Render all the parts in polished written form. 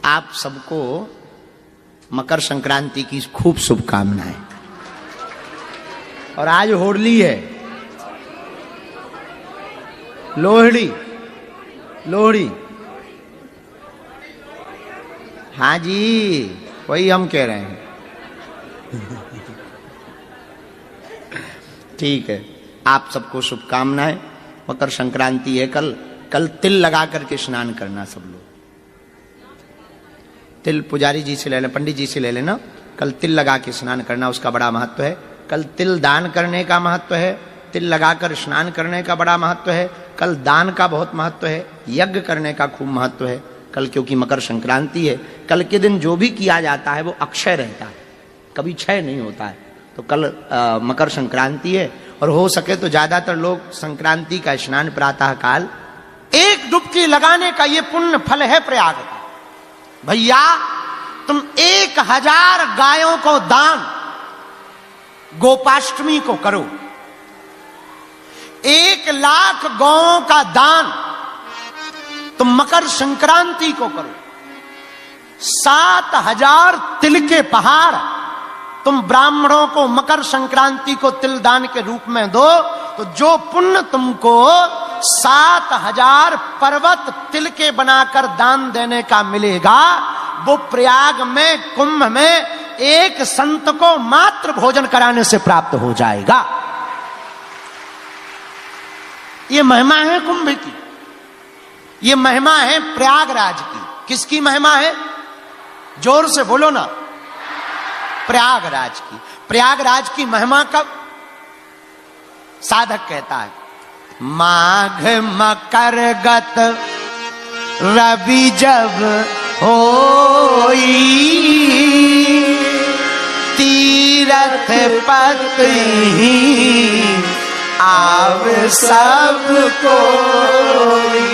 आप सबको मकर संक्रांति की खूब शुभकामनाएं। और आज होली है, लोहड़ी। लोहड़ी, हाँ जी, वही हम कह रहे हैं। ठीक है, आप सबको शुभकामनाएं। मकर संक्रांति है कल। कल तिल लगा करके स्नान करना सब लोग। तिल पुजारी जी से ले लेना, पंडित जी से ले लेना। कल तिल लगा के स्नान करना, उसका बड़ा महत्व है। कल तिल दान करने का महत्व है। तिल लगाकर स्नान करने का बड़ा महत्व है। कल दान का बहुत महत्व है। यज्ञ करने का खूब महत्व है कल, क्योंकि मकर संक्रांति है। कल के दिन जो भी किया जाता है वो अक्षय रहता है, कभी क्षय नहीं होता है। तो कल मकर संक्रांति है, और हो सके तो ज्यादातर लोग संक्रांति का स्नान प्रातः काल एक डुबकी लगाने का ये पुण्य फल है प्रयाग का। भैया तुम 1000 गायों को दान गोपाष्टमी को करो, 1,00,000 गौओं का दान तुम मकर संक्रांति को करो, 7,000 तिल के पहाड़ तुम ब्राह्मणों को मकर संक्रांति को तिल दान के रूप में दो, तो जो पुण्य तुमको 7,000 पर्वत तिल के बनाकर दान देने का मिलेगा, वो प्रयाग में कुंभ में एक संत को मात्र भोजन कराने से प्राप्त हो जाएगा। ये महिमा है कुंभ की, ये महिमा है प्रयागराज की। किसकी महिमा है? जोर से बोलो ना। प्रयागराज की। प्रयागराज की महिमा कब साधक कहता है? माघ मकर गत रवि जब होई, तीरथ पति आव सब कोई।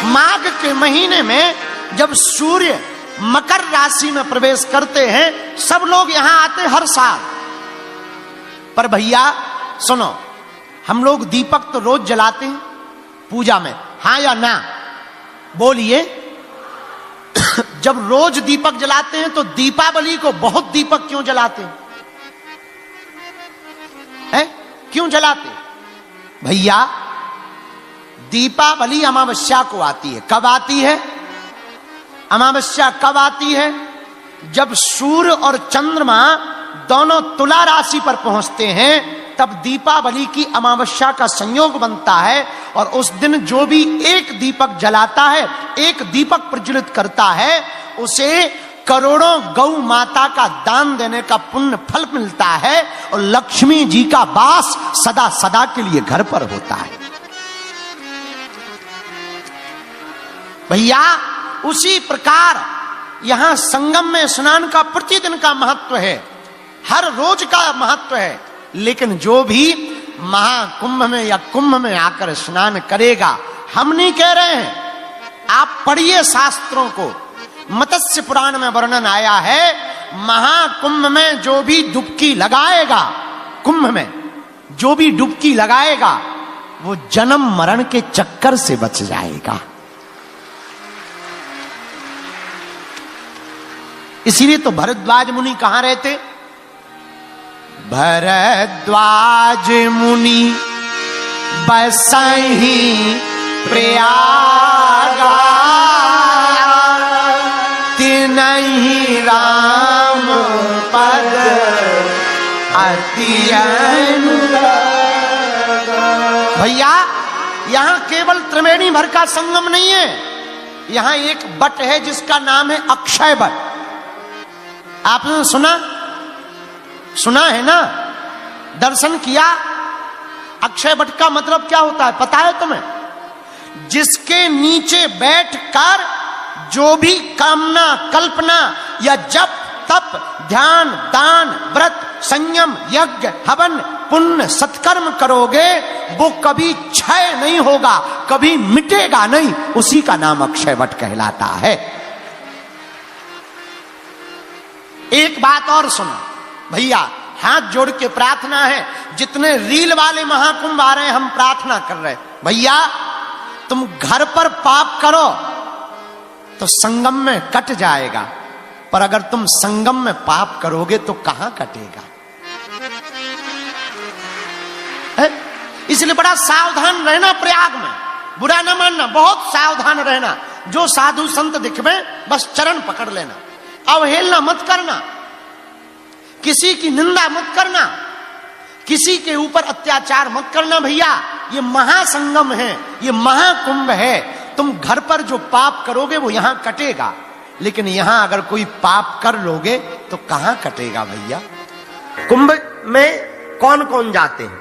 माघ के महीने में जब सूर्य मकर राशि में प्रवेश करते हैं, सब लोग यहां आते हर साल। पर भैया सुनो, हम लोग दीपक तो रोज जलाते हैं पूजा में, हाँ या ना? बोलिए। जब रोज दीपक जलाते हैं तो दीपावली को बहुत दीपक क्यों जलाते हैं? क्यों जलाते? भैया दीपावली अमावस्या को आती है। कब आती है? अमावस्या कब आती है? जब सूर्य और चंद्रमा दोनों तुला राशि पर पहुंचते हैं, तब दीपावली की अमावस्या का संयोग बनता है। और उस दिन जो भी एक दीपक जलाता है, एक दीपक प्रज्वलित करता है, उसे करोड़ों गौ माता का दान देने का पुण्य फल मिलता है, और लक्ष्मी जी का वास सदा सदा के लिए घर पर होता है। भैया उसी प्रकार यहां संगम में स्नान का प्रतिदिन का महत्व है, हर रोज का महत्व है। लेकिन जो भी महाकुंभ में या कुंभ में आकर स्नान करेगा, हम नहीं कह रहे हैं, आप पढ़िए शास्त्रों को। मत्स्य पुराण में वर्णन आया है, महाकुंभ में जो भी डुबकी लगाएगा, कुंभ में जो भी डुबकी लगाएगा, वो जन्म मरण के चक्कर से बच जाएगा। इसीलिए तो भरद्वाज मुनि कहां रहते? भरद्वाज मुनि बसहि प्रयागा, तिनहि राम पद अति अनुरागा। भैया यहां केवल त्रिवेणी भर का संगम नहीं है, यहां एक बट है जिसका नाम है अक्षय बट। आपने सुना है ना? दर्शन किया? अक्षय बट का मतलब क्या होता है पता है तुम्हें? जिसके नीचे बैठकर जो भी कामना, कल्पना या जप, तप, ध्यान, दान, व्रत, संयम, यज्ञ, हवन, पुण्य, सत्कर्म करोगे, वो कभी क्षय नहीं होगा, कभी मिटेगा नहीं। उसी का नाम अक्षय वट कहलाता है। एक बात और सुनो भैया, हाथ जोड़ के प्रार्थना है, जितने रील वाले महाकुंभ आ रहे हैं, हम प्रार्थना कर रहे हैं, भैया तुम घर पर पाप करो, तो संगम में कट जाएगा, पर अगर तुम संगम में पाप करोगे तो कहां कटेगा? इसलिए बड़ा सावधान रहना प्रयाग में, बुरा ना मानना, बहुत सावधान रहना। जो साधु संत दिखवे बस चरण पकड़ लेना, अवहेलना मत करना, किसी की निंदा मत करना, किसी के ऊपर अत्याचार मत करना। भैया ये महासंगम है, ये महाकुंभ है। तुम घर पर जो पाप करोगे वो यहां कटेगा, लेकिन यहां अगर कोई पाप कर लोगे तो कहां कटेगा भैया? कुंभ में कौन कौन जाते हैं?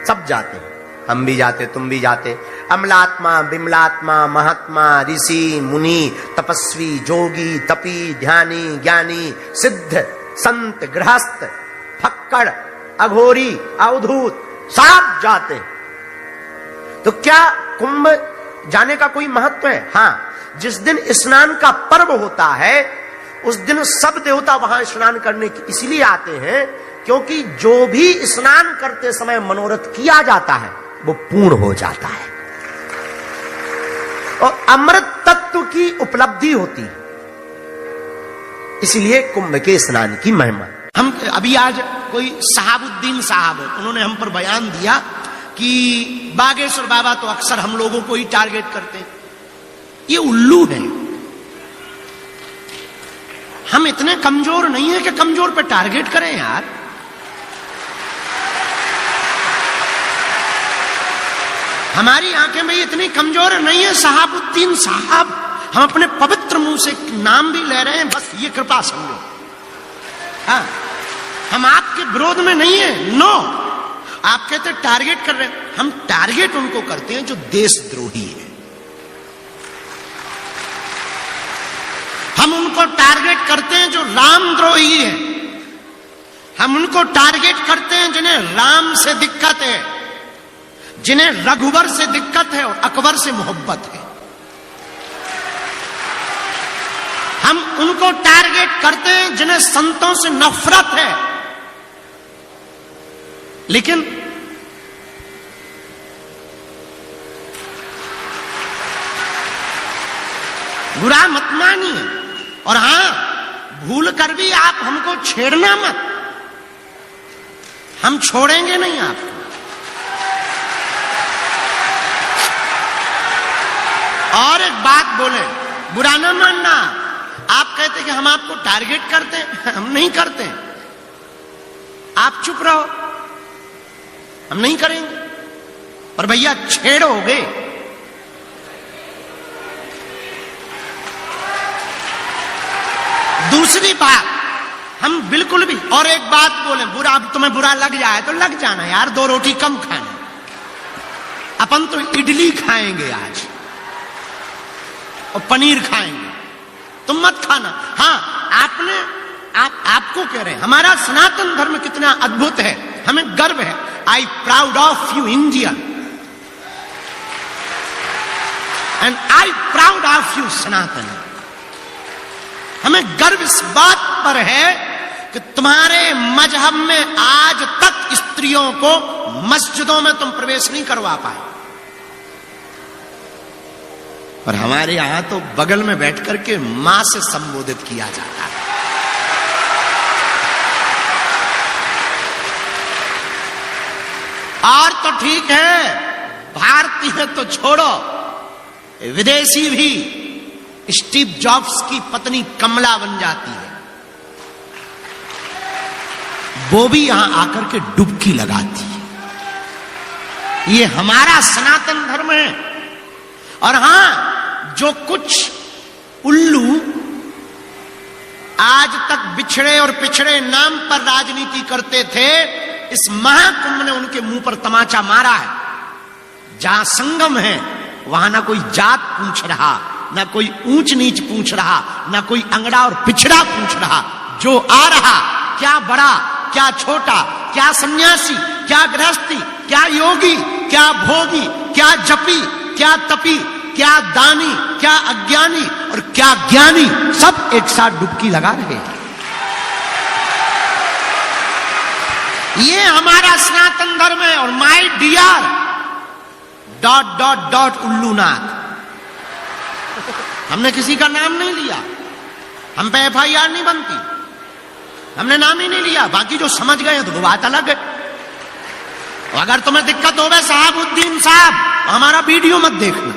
सब जाते हैं, हम भी जाते, तुम भी जाते। अमलात्मा, बिमलात्मा, महात्मा, ऋषि, मुनि, तपस्वी, जोगी, तपी, ध्यानी, ज्ञानी, सिद्ध, संत, गृहस्थ, फक्कड़, अघोरी, अवधूत, सब जाते हैं। तो क्या कुंभ जाने का कोई महत्व है? हाँ, जिस दिन स्नान का पर्व होता है उस दिन सब देवता वहां स्नान करने इसलिए आते हैं क्योंकि जो भी स्नान करते समय मनोरथ किया जाता है वो पूर्ण हो जाता है और अमृत तत्व की उपलब्धि होती है। इसलिए कुंभ के स्नान की महिमा। हम अभी आज कोई सहाबुद्दीन साहब है, उन्होंने हम पर बयान दिया कि बागेश्वर बाबा तो अक्सर हम लोगों को ही टारगेट करते हैं। ये उल्लू है। हम इतने कमजोर नहीं है कि कमजोर पे टारगेट करें यार। हमारी आंखें में इतनी कमजोर नहीं है। सहाबुद्दीन साहब, हम अपने पवित्र मुंह से नाम भी ले रहे हैं, बस ये कृपा समझो। हाँ, हम आपके विरोध में नहीं है, नो। आप कहते टारगेट कर रहे हैं, हम टारगेट उनको करते हैं जो देशद्रोही है। हम उनको टारगेट करते हैं जो रामद्रोही है। हम उनको टारगेट करते हैं जिन्हें राम से दिक्कत है, जिन्हें रघुवर से दिक्कत है और अकबर से मोहब्बत है। हम उनको टारगेट करते हैं जिन्हें संतों से नफरत है। लेकिन बुरा मत मानिए, और हां, भूल कर भी आप हमको छेड़ना मत, हम छोड़ेंगे नहीं आपको। और एक बात बोले, बुरा ना मानना। आप कहते कि हम आपको टारगेट करते हैं, हम नहीं करते। आप चुप रहो, हम नहीं करेंगे। पर भैया छेड़ोगे, दूसरी बात हम बिल्कुल भी, और एक बात बोले, बुरा तुम्हें बुरा लग जाए तो लग जाना यार, 2 रोटी कम खाना। अपन तो इडली खाएंगे आज और पनीर खाएंगे, तुम मत खाना। हाँ, आपको कह रहे हैं हमारा सनातन धर्म कितना अद्भुत है, हमें गर्व है। I proud of you Indian and I proud of you Sanatan. हमें गर्व इस बात पर है कि तुम्हारे मजहब में आज तक स्त्रियों को मस्जिदों में तुम प्रवेश नहीं करवा पाए, और हमारे यहां तो बगल में बैठ करके मां से संबोधित किया जाता है। और तो ठीक है, भारतीय तो छोड़ो, विदेशी भी स्टीव जॉब्स की पत्नी कमला बन जाती है, वो भी यहां आकर के डुबकी लगाती है। ये हमारा सनातन धर्म है। और हां, जो कुछ उल्लू आज तक बिछड़े और पिछड़े नाम पर राजनीति करते थे, इस महाकुंभ ने उनके मुंह पर तमाचा मारा है। जहां संगम है वहां ना कोई जात पूछ रहा, ना कोई ऊंच नीच पूछ रहा, ना कोई अंगड़ा और पिछड़ा पूछ रहा। जो आ रहा, क्या बड़ा क्या छोटा, क्या सन्यासी क्या गृहस्थी, क्या योगी क्या भोगी, क्या जपी क्या तपी, क्या दानी क्या अज्ञानी और क्या ज्ञानी, सब एक साथ डुबकी लगा रहे हैं। ये हमारा सनातन धर्म है। और माय डियर ... उल्लूनाथ हमने किसी का नाम नहीं लिया, हम पे FIR नहीं बनती, हमने नाम ही नहीं लिया। बाकी जो समझ गए तो वो बात अलग है। अगर तुम्हें दिक्कत हो साहबुद्दीन साहब, हमारा वीडियो मत देखना।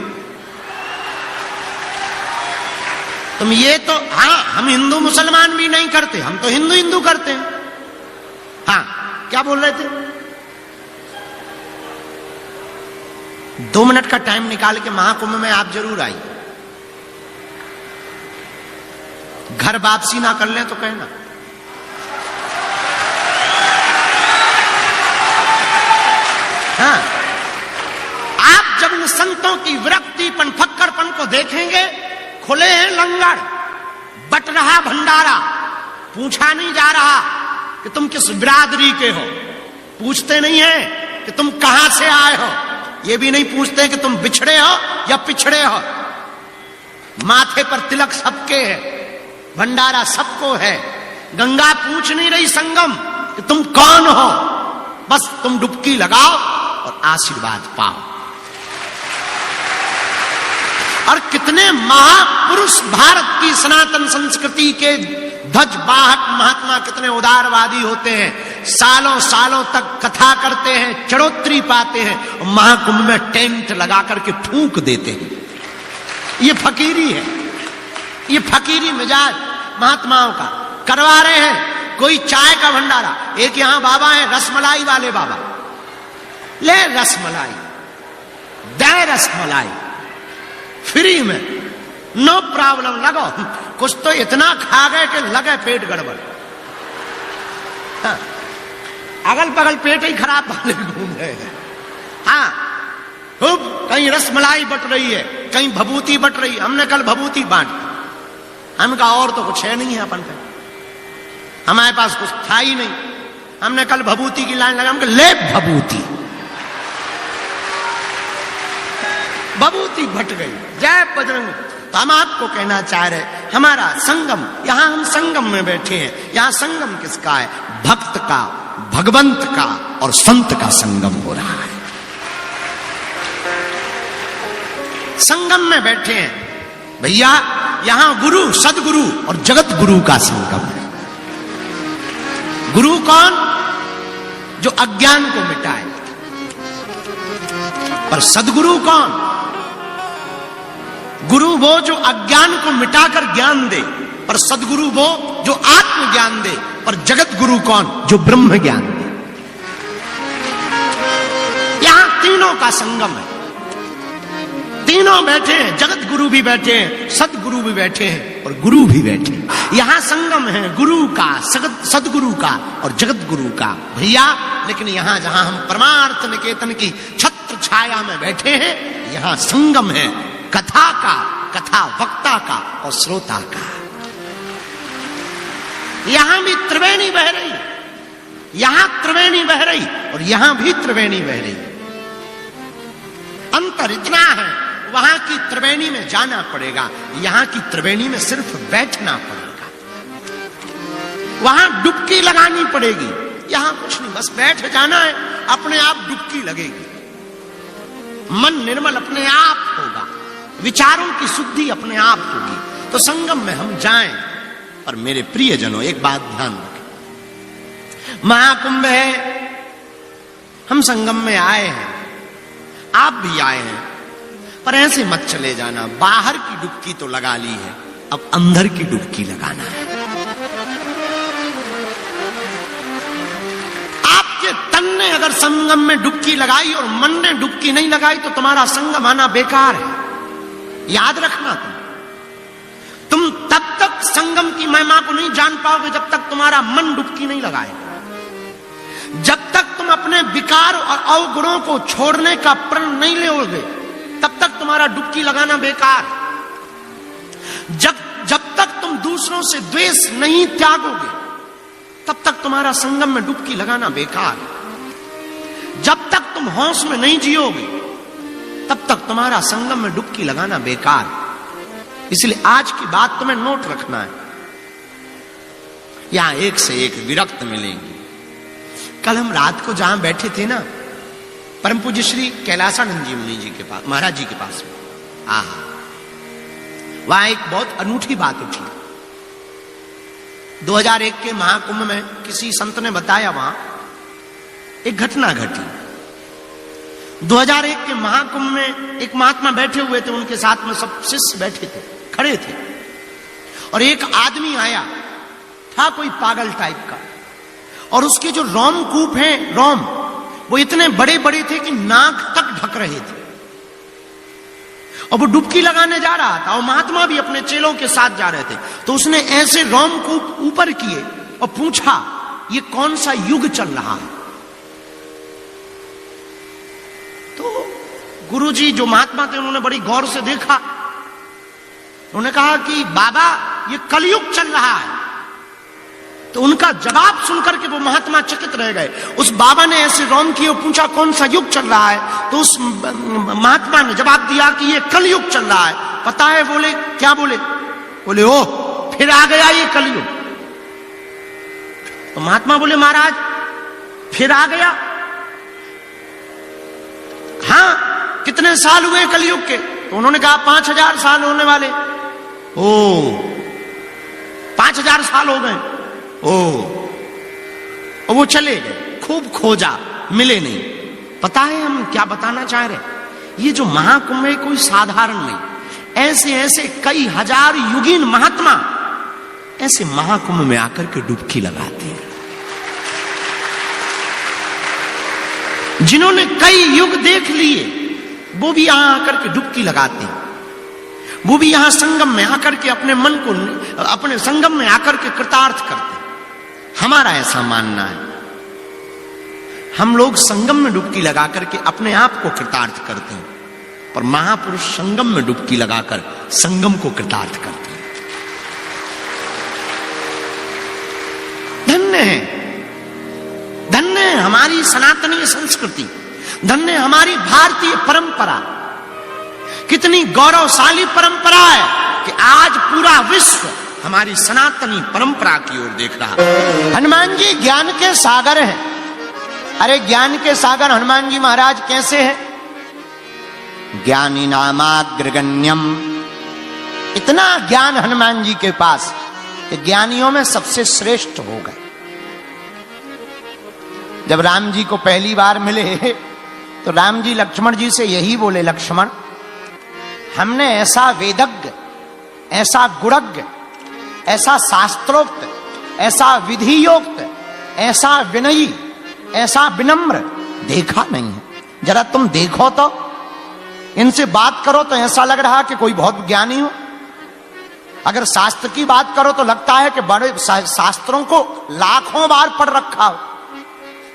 तुम ये तो, हाँ हम हिंदू मुसलमान भी नहीं करते, हम तो हिंदू हिंदू करते हैं। हाँ क्या बोल रहे थे? 2 मिनट का टाइम निकाल के महाकुंभ में आप जरूर आइए। घर वापसी ना कर लें तो कहना। हाँ, आप जब इन संतों की विरक्तिपन फक्करपन को देखेंगे, खुले हैं लंगर, बट रहा भंडारा, पूछा नहीं जा रहा कि तुम किस बिरादरी के हो, पूछते नहीं है कि तुम कहां से आए हो, ये भी नहीं पूछते कि तुम बिछड़े हो या पिछड़े हो। माथे पर तिलक सबके है, भंडारा सबको है। गंगा पूछ नहीं रही संगम कि तुम कौन हो, बस तुम डुबकी लगाओ और आशीर्वाद पाओ। और कितने महापुरुष भारत की सनातन संस्कृति के ध्वजवाहक महात्मा कितने उदारवादी होते हैं, सालों सालों तक कथा करते हैं, चढ़ोतरी पाते हैं, और महाकुंभ में टेंट लगा करके फूंक देते हैं। ये फकीरी है, ये फकीरी मिजाज महात्माओं का करवा रहे हैं। कोई चाय का भंडारा, एक यहां बाबा है रसमलाई वाले बाबा, ले रसमलाई, दे रसमलाई फ्री में, नो प्रॉब्लम, लगो। कुछ तो इतना खा गए कि लगे पेट गड़बड़। हाँ, अगल बगल पेट ही खराब वाले घूम रहे हैं। हाँ, खूब कहीं रसमलाई बट रही है, कहीं भभूति बट रही है। हमने कल भभूति बांट, हम कहा और तो कुछ है नहीं है अपन पे, हमारे पास कुछ था ही नहीं। हमने कल भभूति की लाइन लगा, हम कहा ले भभूति, भभूति भट गई। जय बजरंग। तो हम आपको कहना चाह रहे, हमारा संगम, यहां हम संगम में बैठे हैं। यहां संगम किसका है? भक्त का, भगवंत का और संत का संगम हो रहा है। संगम में बैठे हैं भैया, यहां गुरु, सदगुरु और जगत गुरु का संगम है। गुरु कौन? जो अज्ञान को मिटाए। पर सदगुरु कौन? गुरु वो जो अज्ञान को मिटाकर ज्ञान दे, पर सदगुरु वो जो आत्मज्ञान दे। पर जगत गुरु कौन? जो ब्रह्म ज्ञान दे। यहां तीनों का संगम है, तीनों बैठे हैं, जगत गुरु भी बैठे हैं, सदगुरु भी बैठे हैं और गुरु भी बैठे हैं। यहां संगम है गुरु का, सदगुरु का और जगत गुरु का भैया। लेकिन यहां जहां हम परमार्थ निकेतन की छत्र छाया में बैठे हैं, यहां संगम है कथा का, कथा वक्ता का और श्रोता का। यहां भी त्रिवेणी बह रही, यहां त्रिवेणी बह रही और यहां भी त्रिवेणी बह रही। अंतर इतना है, वहां की त्रिवेणी में जाना पड़ेगा, यहां की त्रिवेणी में सिर्फ बैठना पड़ेगा। वहां डुबकी लगानी पड़ेगी, यहां कुछ नहीं, बस बैठ जाना है, अपने आप डुबकी लगेगी। मन निर्मल अपने आप होगा, विचारों की शुद्धि अपने आप होगी। तो संगम में हम जाएं। और मेरे प्रियजनों, एक बात ध्यान रखें, महाकुंभ है, हम संगम में आए हैं, आप भी आए हैं, पर ऐसे मत चले जाना। बाहर की डुबकी तो लगा ली है, अब अंदर की डुबकी लगाना है। आपके तन ने अगर संगम में डुबकी लगाई और मन ने डुबकी नहीं लगाई तो तुम्हारा संगम आना बेकार है। याद रखना, तुम तब तक संगम की महिमा को नहीं जान पाओगे जब तक तुम्हारा मन डुबकी नहीं लगाएगा। जब तक तुम अपने विकार और अवगुणों को छोड़ने का प्रण नहीं लोगे, तब तक तुम्हारा डुबकी लगाना बेकार। जब तक तुम दूसरों से द्वेष नहीं त्यागोगे, तब तक तुम्हारा संगम में डुबकी लगाना बेकार। जब तक तुम होश में नहीं जियोगे, तब तक तुम्हारा संगम में डुबकी लगाना बेकार। इसलिए आज की बात तुम्हें नोट रखना है। यहां एक से एक विरक्त मिलेंगे। कल हम रात को जहां बैठे थे ना, परम पूज्य श्री कैलासानंद जी मुनि जी के पास, महाराज जी के पास में, वहां एक बहुत अनूठी बात उठी। 2001 के महाकुंभ में किसी संत ने बताया, वहां एक घटना घटी। 2001 के महाकुंभ में एक महात्मा बैठे हुए थे, उनके साथ में सब शिष्य बैठे थे, खड़े थे, और एक आदमी आया था, कोई पागल टाइप का, और उसके जो रोमकूप हैं, रोम, वो इतने बड़े बड़े थे कि नाक तक ढक रहे थे, और वो डुबकी लगाने जा रहा था, और महात्मा भी अपने चेलों के साथ जा रहे थे। तो उसने ऐसे रोमकूप ऊपर किए और पूछा, ये कौन सा युग चल रहा है? तो गुरुजी जो महात्मा थे, उन्होंने बड़ी गौर से देखा। उन्होंने कहा कि बाबा, ये कलयुग चल रहा है। तो उनका जवाब सुनकर के वो महात्मा चकित रह गए। उस बाबा ने ऐसे रोम किए और पूछा, कौन सा युग चल रहा है? तो उस महात्मा ने जवाब दिया कि ये कलयुग चल रहा है। पता है? बोले क्या? बोले ओ, फिर आ गया ये कलयुग। तो महात्मा बोले, महाराज फिर आ गया? हाँ, कितने साल हुए कलयुग के? तो उन्होंने कहा 5000 साल होने वाले। ओ, 5000 साल हो गए। और वो चले गए, खूब खोजा, मिले नहीं। पता है हम क्या बताना चाह रहे? ये जो महाकुंभ है कोई साधारण नहीं, ऐसे ऐसे कई हजार युगीन महात्मा ऐसे महाकुंभ में आकर के डुबकी लगाते हैं, जिन्होंने कई युग देख लिए, वो भी यहां आकर के डुबकी लगाते हैं। वो भी यहां संगम में आकर के अपने मन को, अपने संगम में आकर के कृतार्थ करते हैं। हमारा ऐसा मानना है, हम लोग संगम में डुबकी लगाकर के अपने आप को कृतार्थ करते हैं, पर महापुरुष संगम में डुबकी लगाकर संगम को कृतार्थ करते हैं। धन्य है, धन्य है हमारी सनातनी संस्कृति, धन्य है हमारी भारतीय परंपरा। कितनी गौरवशाली परंपरा है कि आज पूरा विश्व हमारी सनातनी परंपरा की ओर देख रहा है। हनुमान जी ज्ञान के सागर हैं। अरे ज्ञान के सागर हनुमान जी महाराज कैसे हैं? ज्ञानी नामाग्रगण्यम, इतना ज्ञान हनुमान जी के पास कि ज्ञानियों में सबसे श्रेष्ठ हो गए। जब राम जी को पहली बार मिले तो राम जी लक्ष्मण जी से यही बोले, लक्ष्मण हमने ऐसा वेदज्ञ, ऐसा गुणज्ञ, ऐसा शास्त्रोक्त, ऐसा विधियोक्त, ऐसा विनयी, ऐसा विनम्र देखा नहीं है। जरा तुम देखो तो, इनसे बात करो तो ऐसा लग रहा कि कोई बहुत ज्ञानी हो। अगर शास्त्र की बात करो तो लगता है कि बड़े शास्त्रों को लाखों बार पढ़ रखा हो।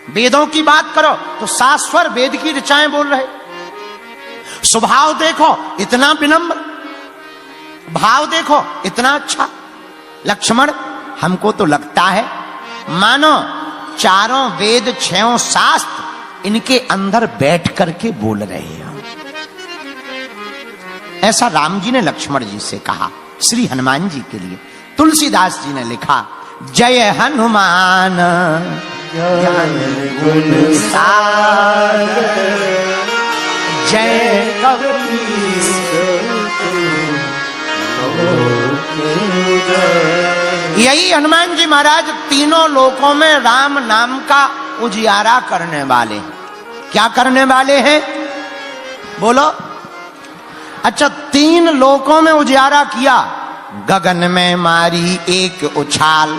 वेदों की बात करो तो शाश्वर वेद की ऋचाएं बोल रहे। स्वभाव देखो इतना विनम्र, भाव देखो इतना अच्छा। लक्ष्मण हमको तो लगता है मानो चारों वेद, छहों शास्त्र इनके अंदर बैठ करके बोल रहे हैं। ऐसा राम जी ने लक्ष्मण जी से कहा श्री हनुमान जी के लिए। तुलसीदास जी ने लिखा, जय हनुमान ज्ञान गुण सागर, जय कपीस यही हनुमान जी महाराज तीनों लोकों में राम नाम का उजियारा करने वाले हैं। क्या करने वाले हैं बोलो? अच्छा, 3 लोकों में उजियारा किया। गगन में मारी एक उछाल,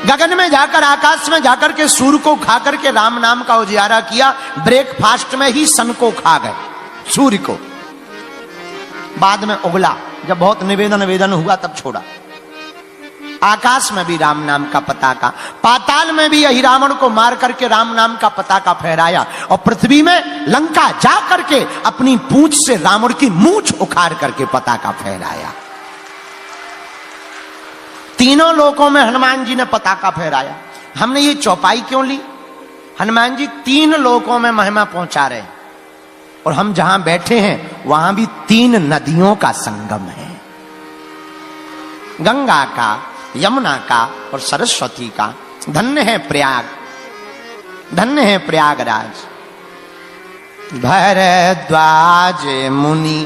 गगन में जाकर, आकाश में जाकर के सूर्य को खाकर के राम नाम का उजियारा किया। ब्रेकफास्ट में ही सन को खा गए, सूर्य को। बाद में उगला, जब बहुत निवेदन हुआ तब छोड़ा। आकाश में भी राम नाम का पताका, पाताल में भी यही रावण को मार करके राम नाम का पताका फहराया, और पृथ्वी में लंका जा करके अपनी पूंछ से रावण की मूंछ उखाड़ करके पताका फहराया। तीनों लोकों में हनुमान जी ने पताका फहराया। हमने ये चौपाई क्यों ली? हनुमान जी 3 लोकों में महिमा पहुंचा रहे, और हम जहां बैठे हैं वहां भी 3 नदियों का संगम है, गंगा का, यमुना का और सरस्वती का। धन्य है प्रयाग, धन्य है प्रयागराज। भरद्वाज मुनि